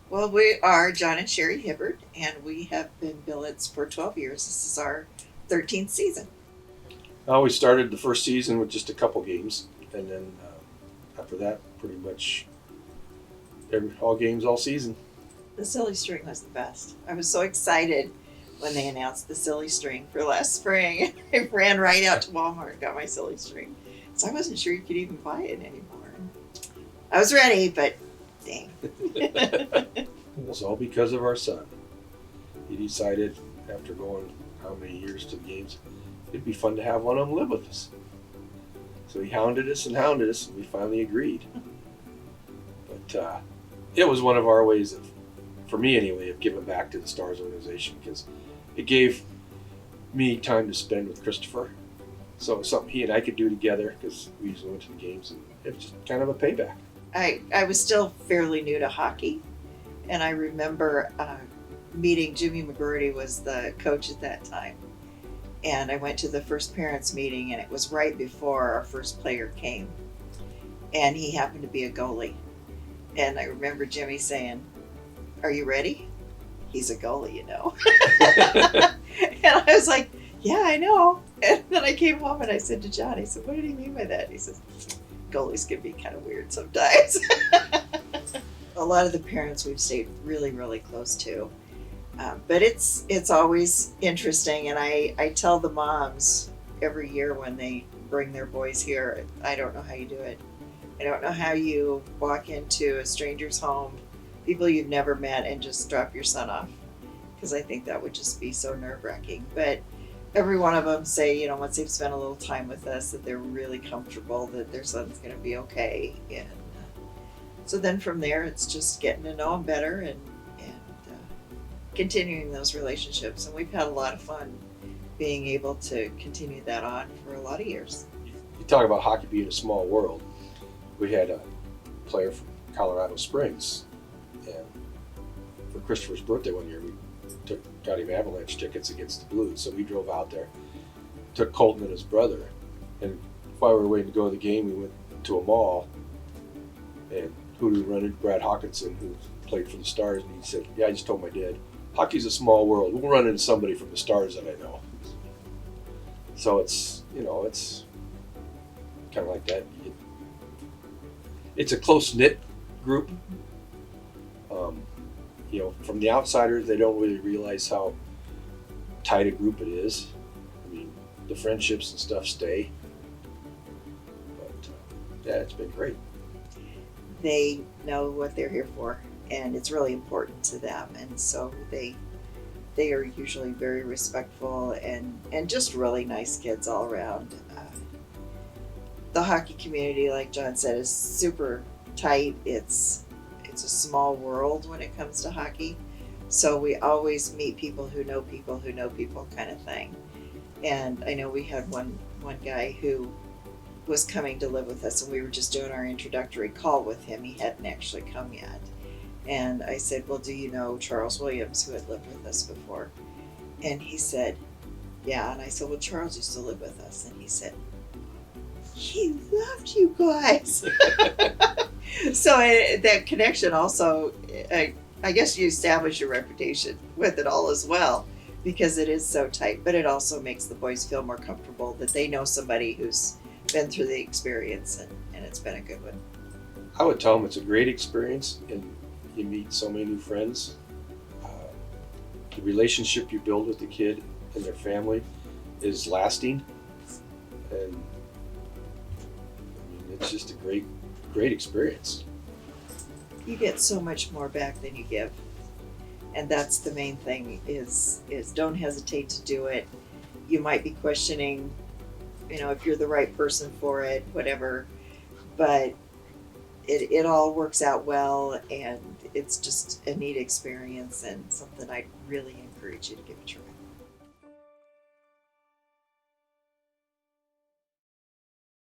Well, we are John and Sheri Hibberd, and we have been billets for 12 years. This is our 13th season. We started the first season with just a couple games, and then after that, pretty much all games all season. The silly string was the best. I was so excited when they announced the silly string for last spring. I ran right out to Walmart and got my silly string. So I wasn't sure you could even buy it anymore. I was ready, but dang. It was all because of our son. He decided after going how many years to the games, it'd be fun to have one of them live with us. So he hounded us, and we finally agreed. But it was one of our ways of, for me anyway, of giving back to the Stars organization because it gave me time to spend with Christopher. So it was something he and I could do together because we usually went to the games, and it was just kind of a payback. I was still fairly new to hockey, and I remember meeting Jimmy McGroarty was the coach at that time. And I went to the first parents meeting, and it was right before our first player came. And he happened to be a goalie. And I remember Jimmy saying, "Are you ready? He's a goalie, you know." And I was like, "Yeah, I know." And then I came home and I said to John, I said, "What did he mean by that?" And he says, "Goalies can be kind of weird sometimes." A lot of the parents we've stayed really, really close to. But it's always interesting, and I tell the moms every year when they bring their boys here, I don't know how you do it. I don't know how you walk into a stranger's home, people you've never met, and just drop your son off, because I think that would just be so nerve-wracking. But every one of them say, once they've spent a little time with us, that they're really comfortable that their son's going to be okay. And so then from there, it's just getting to know them better and continuing those relationships. And we've had a lot of fun being able to continue that on for a lot of years. You talk about hockey being a small world. We had a player from Colorado Springs, and for Christopher's birthday one year, we got him Avalanche tickets against the Blues. So we drove out there, took Colton and his brother, and while we were waiting to go to the game, we went to a mall, and who did we run into? Brad Hawkinson, who played for the Stars, and he said, "Yeah, I just told my dad, hockey's a small world. We'll run into somebody from the Stars that I know." So it's kind of like that. It's a close-knit group. From the outsiders, they don't really realize how tight a group it is. I mean, the friendships and stuff stay. But yeah, it's been great. They know what they're here for, and it's really important to them. And so they are usually very respectful and just really nice kids all around. The hockey community, like John said, is super tight. It's a small world when it comes to hockey. So we always meet people who know people who know people, kind of thing. And I know we had one guy who was coming to live with us, and we were just doing our introductory call with him. He hadn't actually come yet. And I said, "Well, do you know Charles Williams, who had lived with us before?" And he said, "Yeah." And I said, "Well, Charles used to live with us." And he said, "He loved you guys." So that connection also, I guess you establish your reputation with it all as well, because it is so tight. But it also makes the boys feel more comfortable that they know somebody who's been through the experience, and it's been a good one. I would tell them it's a great experience, and you meet so many new friends. Uh, the relationship you build with the kid and their family is lasting, and it's just a great experience. You get so much more back than you give, and that's the main thing. Is don't hesitate to do it. You might be questioning, if you're the right person for it, whatever, but it all works out well, and it's just a neat experience and something I'd really encourage you to give a try.